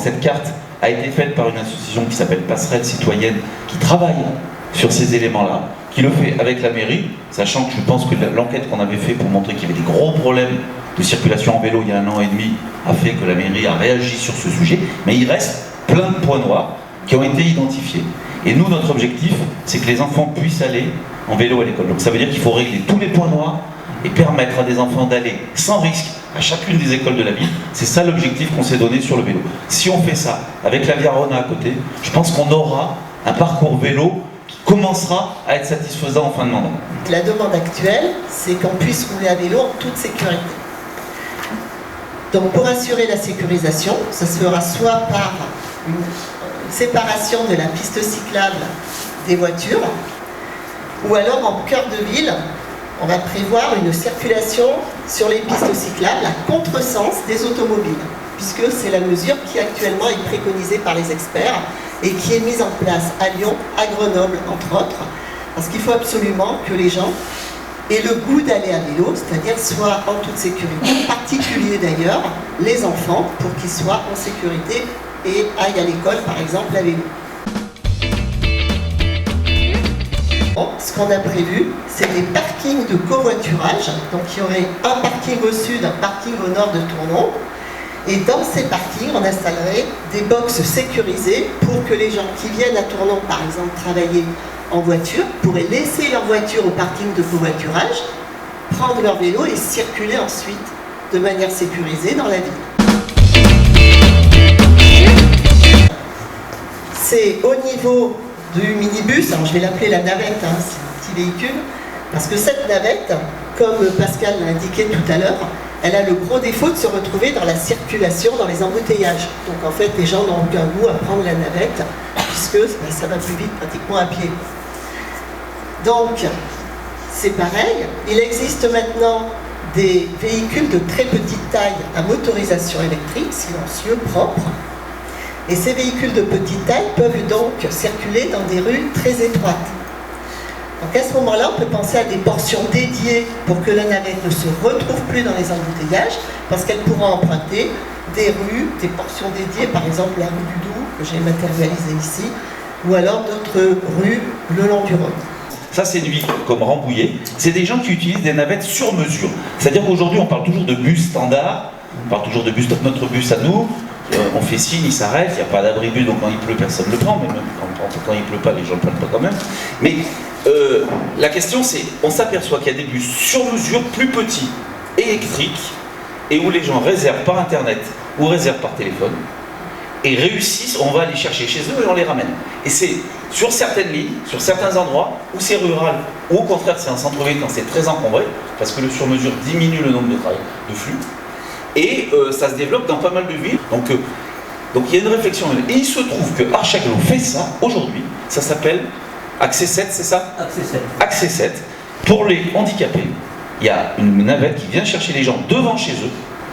cette carte a été faite par une association qui s'appelle Passerelle Citoyenne, qui travaille sur ces éléments-là, qui le fait avec la mairie, sachant que je pense que l'enquête qu'on avait fait pour montrer qu'il y avait des gros problèmes de circulation en vélo il y a 1 an et demi a fait que la mairie a réagi sur ce sujet, mais il reste plein de points noirs qui ont été identifiés. Et nous, notre objectif, c'est que les enfants puissent aller en vélo à l'école. Donc ça veut dire qu'il faut régler tous les points noirs et permettre à des enfants d'aller sans risque à chacune des écoles de la ville. C'est ça l'objectif qu'on s'est donné sur le vélo. Si on fait ça avec la Via Rona à côté, je pense qu'on aura un parcours vélo qui commencera à être satisfaisant en fin de mandat. La demande actuelle, c'est qu'on puisse rouler à vélo en toute sécurité. Donc pour assurer la sécurisation, ça se fera soit par une séparation de la piste cyclable des voitures, ou alors en cœur de ville, on va prévoir une circulation sur les pistes cyclables à contresens des automobiles, puisque c'est la mesure qui actuellement est préconisée par les experts et qui est mise en place à Lyon, à Grenoble, entre autres, parce qu'il faut absolument que les gens aient le goût d'aller à vélo, c'est-à-dire soient en toute sécurité, en particulier d'ailleurs les enfants, pour qu'ils soient en sécurité et aillent à l'école, par exemple, à vélo. Ce qu'on a prévu, c'est des parkings de covoiturage. Donc il y aurait un parking au sud, un parking au nord de Tournon. Et dans ces parkings, on installerait des boxes sécurisées pour que les gens qui viennent à Tournon, par exemple, travailler en voiture, pourraient laisser leur voiture au parking de covoiturage, prendre leur vélo et circuler ensuite de manière sécurisée dans la ville. C'est au niveau du minibus, alors je vais l'appeler la navette, hein, c'est un petit véhicule, parce que cette navette, comme Pascal l'a indiqué tout à l'heure, elle a le gros défaut de se retrouver dans la circulation, dans les embouteillages. Donc en fait, les gens n'ont aucun goût à prendre la navette, puisque ça va plus vite pratiquement à pied. Donc, c'est pareil, il existe maintenant des véhicules de très petite taille à motorisation électrique, silencieux, propres. Et ces véhicules de petite taille peuvent donc circuler dans des rues très étroites. Donc à ce moment-là, on peut penser à des portions dédiées pour que la navette ne se retrouve plus dans les embouteillages, parce qu'elle pourra emprunter des rues, des portions dédiées, par exemple la rue du Doubs, que j'ai matérialisée ici, ou alors d'autres rues le long du Rhône. Ça, c'est une ville comme Rambouillet. C'est des gens qui utilisent des navettes sur mesure. C'est-à-dire qu'aujourd'hui, on parle toujours de bus standard, on parle toujours de bus, notre bus à nous. On fait signe, il s'arrête, il n'y a pas d'abri-bus, donc quand il pleut, personne ne le prend, mais même quand il ne pleut pas, les gens ne le prennent pas quand même. Mais la question c'est, on s'aperçoit qu'il y a des bus sur mesure plus petits, électriques, et où les gens réservent par internet ou réservent par téléphone, et réussissent, on va aller chercher chez eux et on les ramène. Et c'est sur certaines lignes, sur certains endroits, où c'est rural, ou au contraire c'est un centre-ville quand c'est très encombré, parce que le sur-mesure diminue le nombre de flux. Et ça se développe dans pas mal de villes. Donc il y a une réflexion. Et il se trouve que Archaglo fait ça aujourd'hui. Ça s'appelle Accès 7, c'est ça? Accès 7. Accès 7. Pour les handicapés, il y a une navette qui vient chercher les gens devant chez eux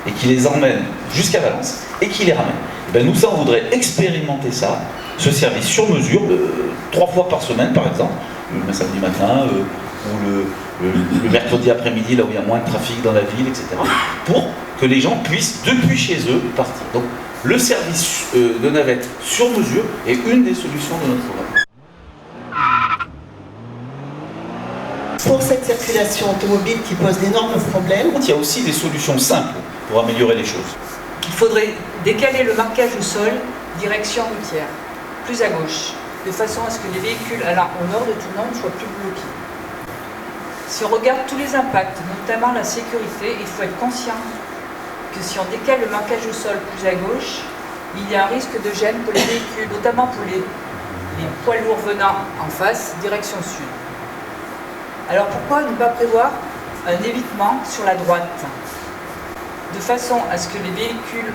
et qui les emmène jusqu'à Valence et qui les ramène. Et bien nous, ça, on voudrait expérimenter ça, ce service sur mesure, 3 fois par semaine par exemple, le samedi matin ou le mercredi après-midi, là où il y a moins de trafic dans la ville, etc. Pour que les gens puissent, depuis chez eux, partir. Donc, le service de navette sur mesure est une des solutions de notre programme. Pour cette circulation automobile qui pose d'énormes problèmes, Il y a aussi des solutions simples pour améliorer les choses. Il faudrait décaler le marquage au sol, direction routière, plus à gauche, de façon à ce que les véhicules allant au nord de Tournon ne soient plus bloqués. Si on regarde tous les impacts, notamment la sécurité, il faut être conscient que si on décale le marquage au sol plus à gauche, il y a un risque de gêne pour les véhicules, notamment pour les poids lourds venant en face, direction sud. Alors pourquoi ne pas prévoir un évitement sur la droite, de façon à ce que les véhicules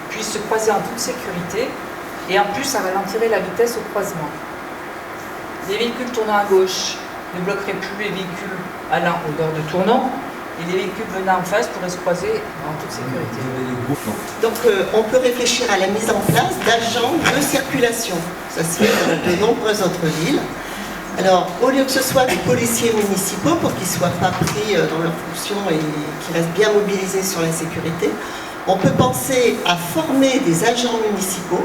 puissent se croiser en toute sécurité, et en plus ça ralentirait la vitesse au croisement. Les véhicules tournant à gauche ne bloqueraient plus les véhicules allant au nord de Tournon, et les véhicules venant en face pourraient se croiser en toute sécurité. donc on peut réfléchir à la mise en place d'agents de circulation. Ça se fait dans de nombreuses autres villes. Alors, au lieu que ce soit des policiers municipaux, pour qu'ils ne soient pas pris dans leurs fonctions et qu'ils restent bien mobilisés sur la sécurité, On peut penser à former des agents municipaux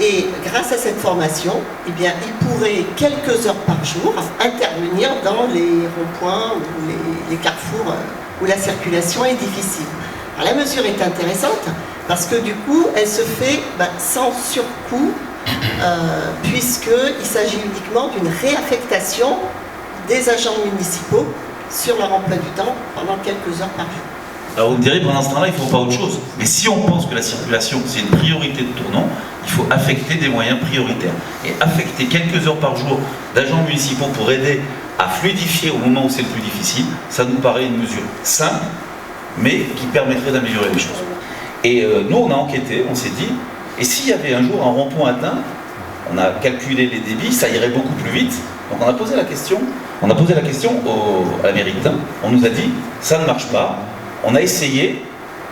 et grâce à cette formation, eh bien, ils pourraient quelques heures par jour intervenir dans les ronds-points ou les carrefours où la circulation est difficile. Alors, la mesure est intéressante parce que du coup, elle se fait sans surcoût puisqu'il s'agit uniquement d'une réaffectation des agents municipaux sur leur emploi du temps pendant quelques heures par jour. Alors vous me direz, pendant ce temps-là, il ne faut pas autre chose. Mais si on pense que la circulation, c'est une priorité de tournant, il faut affecter des moyens prioritaires. Et affecter quelques heures par jour d'agents municipaux pour aider à fluidifier au moment où c'est le plus difficile, ça nous paraît une mesure simple, mais qui permettrait d'améliorer les choses. Et nous, on a enquêté, on s'est dit, et s'il y avait un jour un rond-point atteint, on a calculé les débits, ça irait beaucoup plus vite. Donc on a posé la question, à la mairie de Tain, on nous a dit, ça ne marche pas. On a essayé,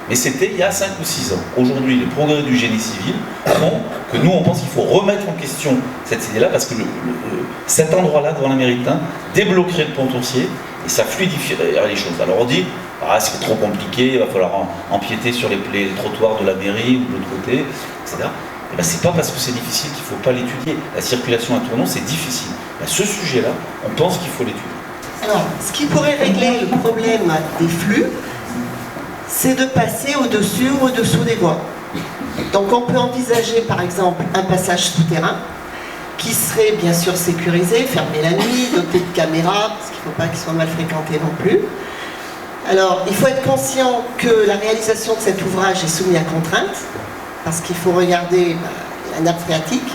mais c'était il y a 5 ou 6 ans. Aujourd'hui, les progrès du génie civil font que nous, on pense qu'il faut remettre en question cette idée-là, parce que cet endroit-là, devant la mairie de Tain, débloquerait le pont-tourcier et ça fluidifierait les choses. Alors on dit, c'est trop compliqué, il va falloir empiéter sur les trottoirs de la mairie ou de l'autre côté, etc. Et bien, c'est pas parce que c'est difficile qu'il ne faut pas l'étudier. La circulation à tournant, c'est difficile. À ce sujet-là, on pense qu'il faut l'étudier. Alors, ce qui pourrait régler le problème des flux, c'est de passer au-dessus ou au-dessous des voies. Donc on peut envisager par exemple un passage souterrain qui serait bien sûr sécurisé, fermé la nuit, doté de caméras, parce qu'il ne faut pas qu'il soit mal fréquenté non plus. Alors il faut être conscient que la réalisation de cet ouvrage est soumise à contrainte, parce qu'il faut regarder la nappe phréatique,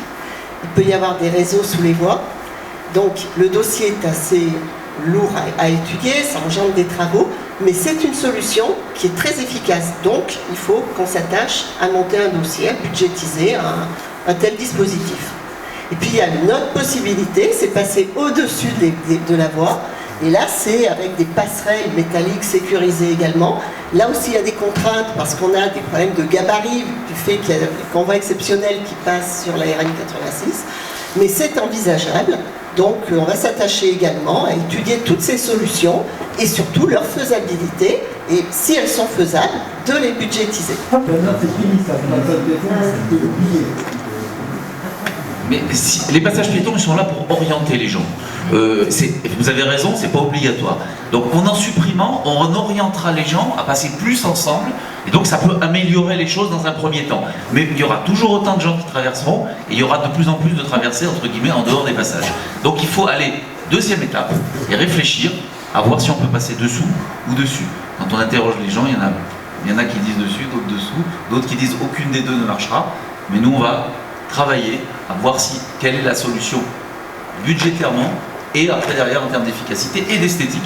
il peut y avoir des réseaux sous les voies, donc le dossier est assez lourd à étudier, ça engendre des travaux, mais c'est une solution qui est très efficace. Donc, il faut qu'on s'attache à monter un dossier, à budgétiser un tel dispositif. Et puis, il y a une autre possibilité, c'est passer au-dessus de la voie. Et là, c'est avec des passerelles métalliques sécurisées également. Là aussi, il y a des contraintes parce qu'on a des problèmes de gabarit du fait qu'il y a des convois exceptionnels qui passent sur la RN 86. Mais c'est envisageable. Donc on va s'attacher également à étudier toutes ces solutions et surtout leur faisabilité et si elles sont faisables, de les budgétiser. Mais les passages piétons, ils sont là pour orienter les gens. Vous avez raison, c'est pas obligatoire. Donc en supprimant, on orientera les gens à passer plus ensemble, et donc ça peut améliorer les choses dans un premier temps. Mais il y aura toujours autant de gens qui traverseront, et il y aura de plus en plus de traversées, entre guillemets, en dehors des passages. Donc il faut aller, deuxième étape, et réfléchir à voir si on peut passer dessous ou dessus. Quand on interroge les gens, il y en a qui disent dessus, d'autres dessous, d'autres qui disent aucune des deux ne marchera, mais nous on va travailler à voir quelle est la solution budgétairement et après derrière en termes d'efficacité et d'esthétique.